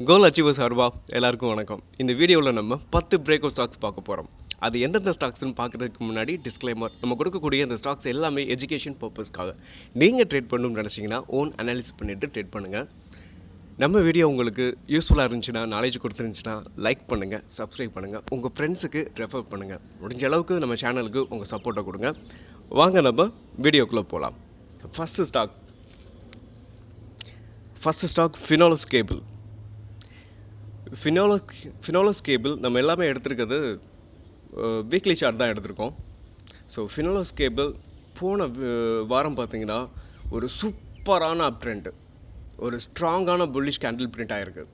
கோல் achievers சார்பா எல்லாருக்கும் வணக்கம். இந்த வீடியோவில் நம்ம 10 பிரேக் அவுட் ஸ்டாக்ஸ் பார்க்க போகிறோம். அது எந்தெந்த ஸ்டாக்ஸ்னு பார்க்குறதுக்கு முன்னாடி டிஸ்க்ளைமர், நம்ம கொடுக்கக்கூடிய இந்த ஸ்டாக்ஸ் எல்லாமே எஜுகேஷன் பர்பஸ்க்காக. நீங்கள் ட்ரேட் பண்ணணும்னு நினச்சிங்கன்னா ஓன் அனாலிசிஸ் பண்ணிவிட்டு ட்ரேட் பண்ணுங்கள். நம்ம வீடியோ உங்களுக்கு யூஸ்ஃபுல்லாக இருந்துச்சுன்னா, நாலேஜ் கொடுத்துருந்துச்சுன்னா லைக் பண்ணுங்கள், சப்ஸ்கிரைப் பண்ணுங்கள், உங்கள் ஃப்ரெண்ட்ஸுக்கு ரெஃபர் பண்ணுங்கள். முடிஞ்ச அளவுக்கு நம்ம சேனலுக்கு உங்கள் சப்போர்ட்டை கொடுங்க. வாங்க நம்ம வீடியோக்குள்ளே போகலாம். First stock Finolex cable. Finolex cable நம்ம எல்லாமே எடுத்துருக்கிறது வீக்லி சார்ட் தான் எடுத்திருக்கோம். ஸோ ஃபினோலஸ் கேபிள் போன வாரம் பார்த்திங்கன்னா ஒரு சூப்பரான அப் ட்ரெண்ட், ஒரு ஸ்ட்ராங்கான புல்லிஷ் கேண்டில் பிரிண்ட் ஆகிருக்கு.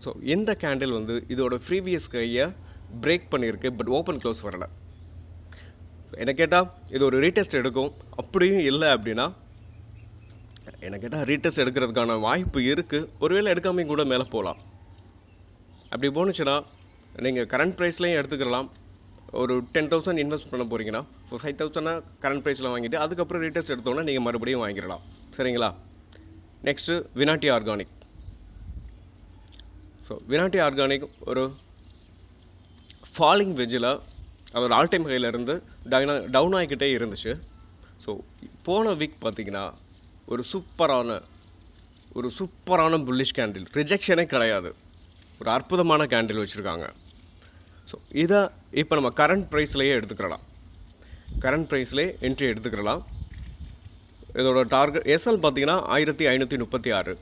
ஸோ இந்த கேண்டில் வந்து இதோட ப்ரீவியஸ் கையை பிரேக் பண்ணியிருக்கு, பட் ஓப்பன் க்ளோஸ் வரலை. ஸோ என்ன கேட்டால் இது ஒரு ரீடெஸ்ட் எடுக்கும். அப்படியும் இல்லை அப்படின்னா என்ன கேட்டால் ரீடெஸ்ட் எடுக்கிறதுக்கான வாய்ப்பு இருக்குது. ஒருவேளை எடுக்காமல் கூட மேலே போகலாம். அப்படி போணுச்சுன்னா நீங்கள் கரண்ட் ப்ரைஸ்லையும் எடுத்துக்கலாம். ஒரு 10,000 இன்வெஸ்ட் பண்ண போகிறீங்கன்னா ஒரு 5,000 கரண்ட் ப்ரைஸில் வாங்கிட்டு அதுக்கப்புறம் ரீடெஸ்ட் எடுத்தோன்னா நீங்கள் மறுபடியும் வாங்கிடலாம். சரிங்களா? Next Vinati organic. So Vinati organic ஒரு ஃபாலிங் வெஜ்ஜில் அதோட ஆல் டைம் ஹையிலேருந்து டவுன் ஆகிக்கிட்டே இருந்துச்சு. ஸோ போன வீக் பார்த்திங்கன்னா ஒரு சூப்பரான புல்லிஷ் கேண்டில், ரிஜெக்ஷனே கிடையாது, ஒரு அற்புதமான கேண்டில் வச்சுருக்காங்க. ஸோ இதை இப்போ நம்ம கரண்ட் ப்ரைஸ்லேயே எடுத்துக்கலாம். கரண்ட் ப்ரைஸ்லேயே என்ட்ரி எடுத்துக்கலாம். இதோட டார்கெட் எஸ்எல் பார்த்திங்கன்னா 1536,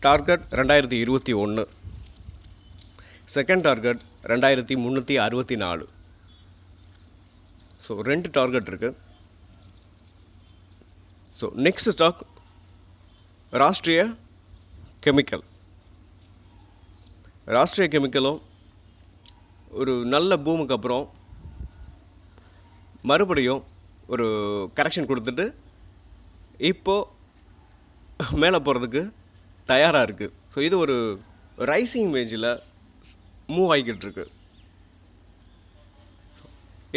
target 2021, second target 2364. So 2 target இருக்குது. ஸோ நெக்ஸ்ட் ஸ்டாக் ராஷ்ட்ரிய கெமிக்கலும் ஒரு நல்ல பூமுக்கு அப்புறம் மறுபடியும் ஒரு கரெக்ஷன் கொடுத்துட்டு இப்போது மேலே போகிறதுக்கு தயாராக இருக்குது. ஸோ இது ஒரு ரைசிங் வேஜில் மூவ் ஆகிக்கிட்டு இருக்கு.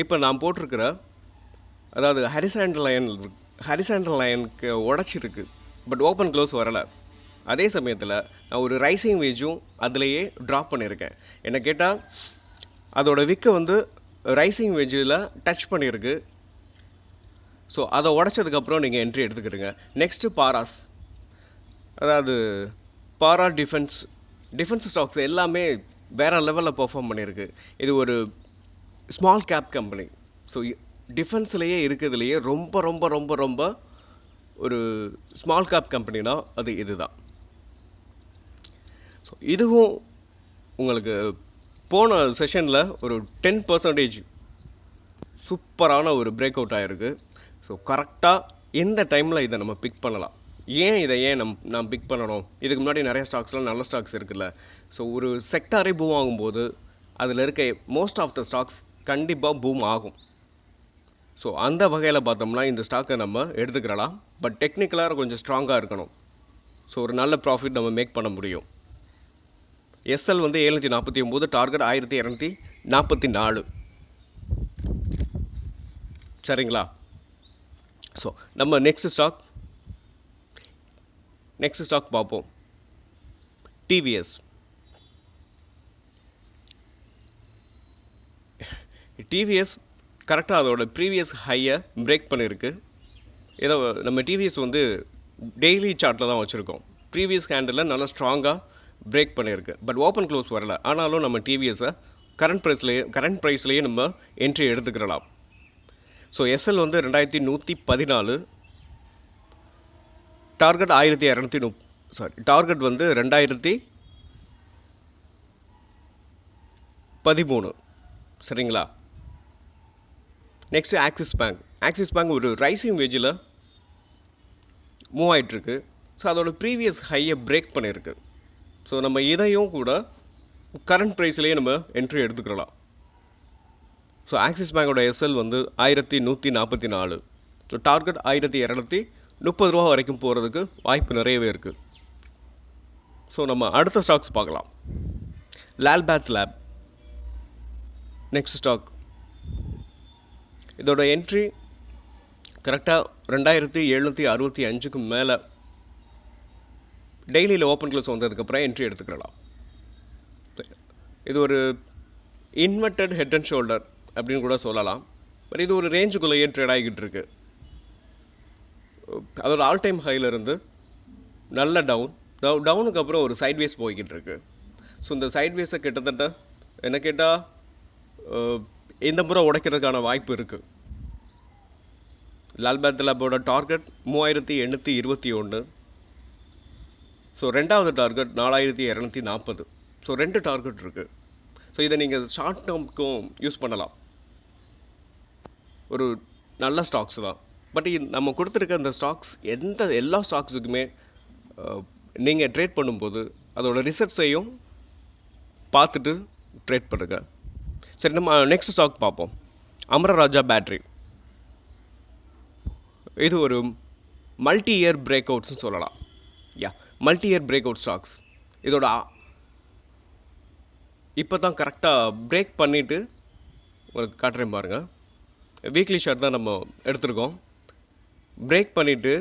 இப்போ நான் போட்டிருக்கிற அதாவது ஹரிசாண்டல் லைனுக்கு உடச்சிருக்கு, பட் ஓப்பன் க்ளோஸ் வரலை. அதே சமயத்தில் நான் ஒரு ரைசிங் வேஜும் அதிலேயே ட்ராப் பண்ணியிருக்கேன். என்ன கேட்டால் அதோட விக்கை வந்து ரைசிங் வேஜில் டச் பண்ணியிருக்கு. ஸோ அதை உடச்சதுக்கப்புறம் நீங்கள் என்ட்ரி எடுத்துக்கிறீங்க. நெக்ஸ்ட்டு பாராஸ், அதாவது பாரா டிஃபென்ஸ் ஸ்டாக்ஸ் எல்லாமே வேறு லெவலில் பெர்ஃபார்ம் பண்ணியிருக்கு. இது ஒரு ஸ்மால் கேப் கம்பெனி. ஸோ டிஃபென்ஸ்லேயே இருக்கிறதுலையே ரொம்ப ரொம்ப ரொம்ப ரொம்ப ஒரு ஸ்மால் கேப் கம்பெனினா அது இதுதான். ஸோ இதுவும் உங்களுக்கு போன செஷனில் ஒரு 10% சூப்பரான ஒரு பிரேக் அவுட் ஆகிருக்கு. ஸோ கரெக்டாக இந்த டைமில் இதை நம்ம பிக் பண்ணலாம். ஏன் நான் பிக் பண்ணணும்? இதுக்கு முன்னாடி நிறைய ஸ்டாக்ஸ்லாம் நல்ல ஸ்டாக்ஸ் இருக்குல்ல. ஸோ ஒரு செக்டாரே பூம் ஆகும்போது அதில் இருக்க மோஸ்ட் ஆஃப் த ஸ்டாக்ஸ் கண்டிப்பாக பூம் ஆகும். ஸோ அந்த வகையில் பார்த்தோம்னா இந்த ஸ்டாக்கை நம்ம எடுத்துக்கிறலாம். பட் டெக்னிக்கலாக கொஞ்சம் ஸ்ட்ராங்காக இருக்கணும். ஸோ ஒரு நல்ல ப்ராஃபிட் நம்ம மேக் பண்ண முடியும். எஸ்எல் வந்து 749, டார்கெட் 1244. சரிங்களா? ஸோ நம்ம நெக்ஸ்ட் ஸ்டாக் பார்ப்போம். டிவிஎஸ் கரெக்டாக அதோட ப்ரீவியஸ் ஹையை பிரேக் பண்ணியிருக்கு. ஏதோ நம்ம டிவிஎஸ் வந்து டெய்லி சார்ட்டில் தான் வச்சுருக்கோம். ப்ரீவியஸ் கேண்டில் நல்லா ஸ்ட்ராங்காக பிரேக் பண்ணியிருக்கு, பட் ஓப்பன் க்ளோஸ் வரல. ஆனாலும் நம்ம டிவிஎஸை கரண்ட் ப்ரைஸ்லேயே நம்ம என்ட்ரி எடுத்துக்கிறலாம். ஸோ எஸ்எல் வந்து 2114, டார்கெட் 1230, டார்கெட் வந்து 2013. சரிங்களா? நெக்ஸ்ட்டு ஆக்சிஸ் பேங்க் ஒரு ரைசிங் வேஜில் மூவ் ஆகிட்டுருக்கு. ஸோ அதோட ப்ரீவியஸ் ஹையை பிரேக் பண்ணியிருக்கு. ஸோ நம்ம இதையும் கூட கரண்ட் ப்ரைஸ்லேயே நம்ம என்ட்ரி எடுத்துக்கலாம். ஸோ ஆக்சிஸ் பேங்கோட எஸ்எல் வந்து 1144, ஸோ டார்கெட் 1230 வரைக்கும் போகிறதுக்கு வாய்ப்பு நிறையவே இருக்குது. ஸோ நம்ம அடுத்த ஸ்டாக்ஸ் பார்க்கலாம். Lal path lab next stock. இதோட என்ட்ரி கரெக்டாக 2765க்கு மேலே டெய்லியில் ஓப்பன் க்ளோஸ் வந்ததுக்கப்புறம் என்ட்ரி எடுத்துக்கலாம். இது ஒரு இன்வெர்டட் ஹெட் அண்ட் ஷோல்டர் அப்படின்னு கூட சொல்லலாம். பட் இது ஒரு ரேஞ்சுக்குள்ளேயே ட்ரேட் ஆகிக்கிட்டு இருக்கு. அதோட ஆல் டைம் ஹையிலேருந்து நல்ல டவுனுக்கு அப்புறம் ஒரு சைட்வேஸ் போய்கிட்டு இருக்கு. ஸோ இந்த சைட்வேஸை கிட்டத்தட்ட என்ன கேட்டால் இந்த முறை உடைக்கிறதுக்கான வாய்ப்பு இருக்குது. லால்பாத் லேபோட டார்கெட் 3821. ஸோ ரெண்டாவது டார்கெட் 4240. ஸோ 2 டார்கெட் இருக்குது. ஸோ இதை நீங்கள் ஷார்ட் டேர்முக்கும் யூஸ் பண்ணலாம். ஒரு நல்ல ஸ்டாக்ஸ் தான். பட் நம்ம கொடுத்துருக்க இந்த ஸ்டாக்ஸ் எல்லா ஸ்டாக்ஸுக்குமே நீங்கள் ட்ரேட் பண்ணும்போது அதோட ரிசர்ச்சையும் பார்த்துட்டு ட்ரேட் பண்ணுங்க. சரி, நம்ம நெக்ஸ்ட் ஸ்டாக் பார்ப்போம். அமரராஜா பேட்ரி. இது ஒரு மல்டி இயர் பிரேக் அவுட்ஸ்னு சொல்லலாம். Multi year break out stocks. இதோட இப்போ தான் கரெக்டாக பிரேக் பண்ணிவிட்டு உங்களுக்கு காட்டுறேன் பாருங்கள். வீக்லி ஷார்ட் தான் நம்ம எடுத்திருக்கோம். பிரேக் பண்ணிவிட்டு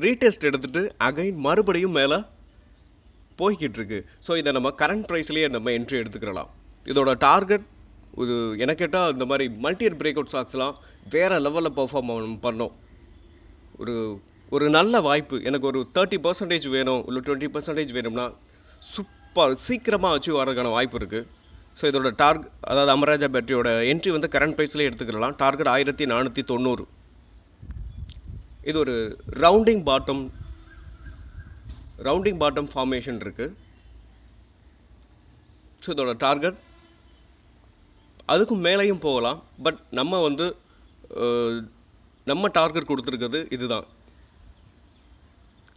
ரீடெஸ்ட் எடுத்துகிட்டு அகைன் மறுபடியும் மேலே போய்கிட்டு இருக்கு. ஸோ இதை நம்ம கரண்ட் ப்ரைஸ்லேயே நம்ம என்ட்ரி எடுத்துக்கலாம். இதோட டார்கெட் இது எனக்கு கேட்டால் இந்த மாதிரி மல்டியர் பிரேக் அவுட் ஸ்டாக்ஸ்லாம் வேறு லெவலில் பெர்ஃபார்ம் பண்ணோம். ஒரு நல்ல வாய்ப்பு. எனக்கு ஒரு 30% வேணும், இல்லை 20% வேணும்னா சீக்கிரமாக அச்சீவ் ஆகிறதுக்கான வாய்ப்பு இருக்குது. ஸோ இதோட அதாவது அமரராஜா பேட்டரியோட என்ட்ரி வந்து கரண்ட் ப்ரைஸ்லேயே எடுத்துக்கலாம். டார்கெட் 1490. இது ஒரு ரவுண்டிங் பாட்டம் ஃபார்மேஷன் இருக்குது. ஸோ இதோட டார்கெட் அதுக்கும் மேலேயும் போகலாம். பட் நம்ம டார்கெட் கொடுத்துருக்கிறது இதுதான்.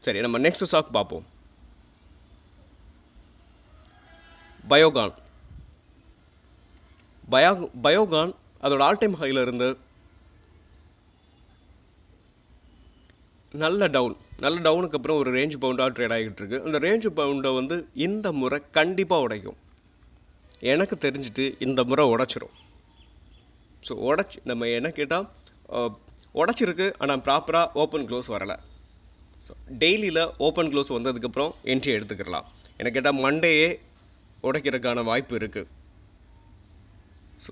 சரி, நம்ம நெக்ஸ்ட் ஸ்டாக் பார்ப்போம். பயோகான் அதோட ஆல் டைம் ஹையில் இருந்து நல்ல டவுனுக்கு அப்புறம் ஒரு ரேஞ்ச் பவுண்டாக ட்ரேட் ஆகிட்டு இருக்கு. அந்த ரேஞ்ச் பவுண்டை வந்து இந்த முறை கண்டிப்பாக உடைக்கும். எனக்கு தெரிஞ்சுட்டு இந்த முறை உடைச்சிரும். ஸோ நம்ம என்ன கேட்டால் உடைச்சிருக்கு, ஆனால் ப்ராப்பராக ஓப்பன் க்ளோஸ் வரலை. ஸோ டெய்லியில் ஓப்பன் க்ளோஸ் வந்ததுக்கப்புறம் என்ட்ரி எடுத்துக்கலாம். எனக்கு கேட்டால் மண்டேயே உடைக்கிறதுக்கான வாய்ப்பு இருக்குது. ஸோ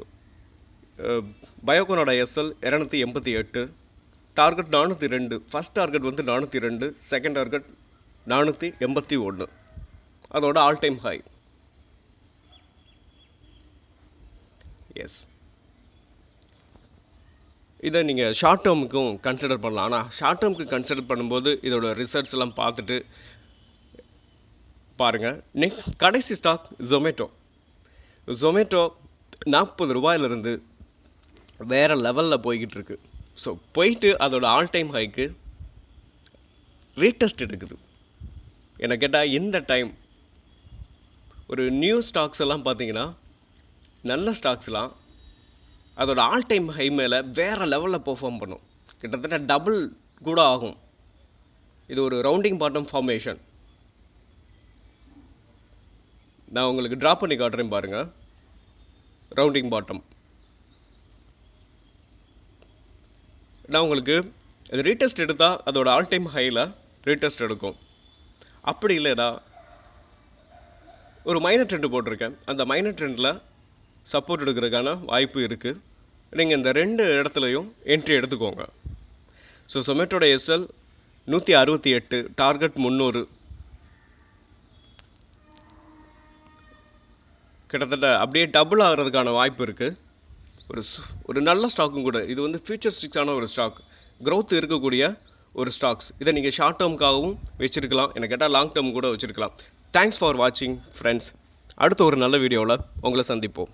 பயோகானோட எஸ்எல் 288, டார்கெட் 402. ஃபஸ்ட் டார்கெட் வந்து 402, செகண்ட் டார்கெட் 481. அதோட ஆல் டைம் ஹை. எஸ், இதை நீங்கள் ஷார்ட் டேர்முக்கும் கன்சிடர் பண்ணலாம். ஆனால் ஷார்ட் டேர்முக்கு கன்சிடர் பண்ணும்போது இதோட ரிசல்ட்ஸ் எல்லாம் பார்த்துட்டு பாருங்கள். கடைசி ஸ்டாக் ஜொமேட்டோ 40 ரூபாயிலிருந்து வேறு லெவலில் போய்கிட்டு இருக்கு. ஸோ போயிட்டு அதோட ஆல் டைம் ஹைக்கு ரீடெஸ்ட் எடுக்குது. என்னை கேட்டால் இந்த டைம் ஒரு நியூ ஸ்டாக்ஸ் எல்லாம் பார்த்தீங்கன்னா நல்ல ஸ்டாக்ஸ்லாம் அதோட ஆல் டைம் ஹை மேலே வேறு லெவலில் பெர்ஃபார்ம் பண்ணும். கிட்டத்தட்ட டபுள் கூட ஆகும். இது ஒரு ரவுண்டிங் பாட்டம் ஃபார்மேஷன். நான் உங்களுக்கு ட்ரா பண்ணி காட்டுறேன் பாருங்கள். Rounding bottom. நான் உங்களுக்கு இது ரீடெஸ்ட் எடுத்தால் அதோட ஆல் டைம் ஹையில் ரீடெஸ்ட் எடுக்கும். அப்படி இல்லைனா ஒரு மைனர் ட்ரெண்டு போட்டிருக்கேன். அந்த மைனர் ட்ரெண்டில் சப்போர்ட் எடுக்கிறதுக்கான வாய்ப்பு இருக்குது. நீங்கள் இந்த 2 இடத்துலையும் என்ட்ரி எடுத்துக்கோங்க. ஸோ ஜொமேட்டோட எஸ்எல் 168, டார்கெட் 300. கிட்டத்தட்ட அப்படியே டபுள் ஆகிறதுக்கான வாய்ப்பு இருக்குது. ஒரு நல்ல ஸ்டாக்கும் கூட. இது வந்து ஃபியூச்சரிஸ்டிக்ஸான ஒரு ஸ்டாக், க்ரோத் இருக்கக்கூடிய ஒரு ஸ்டாக்ஸ். இதை நீங்கள் ஷார்ட் டேர்முக்காகவும் வச்சுருக்கலாம், எனக்கு கேட்டால் லாங் டேர்ம் கூட வச்சுருக்கலாம். தேங்க்ஸ் ஃபார் வாட்சிங் ஃப்ரெண்ட்ஸ். அடுத்த ஒரு நல்ல வீடியோவில் உங்களை சந்திப்போம்.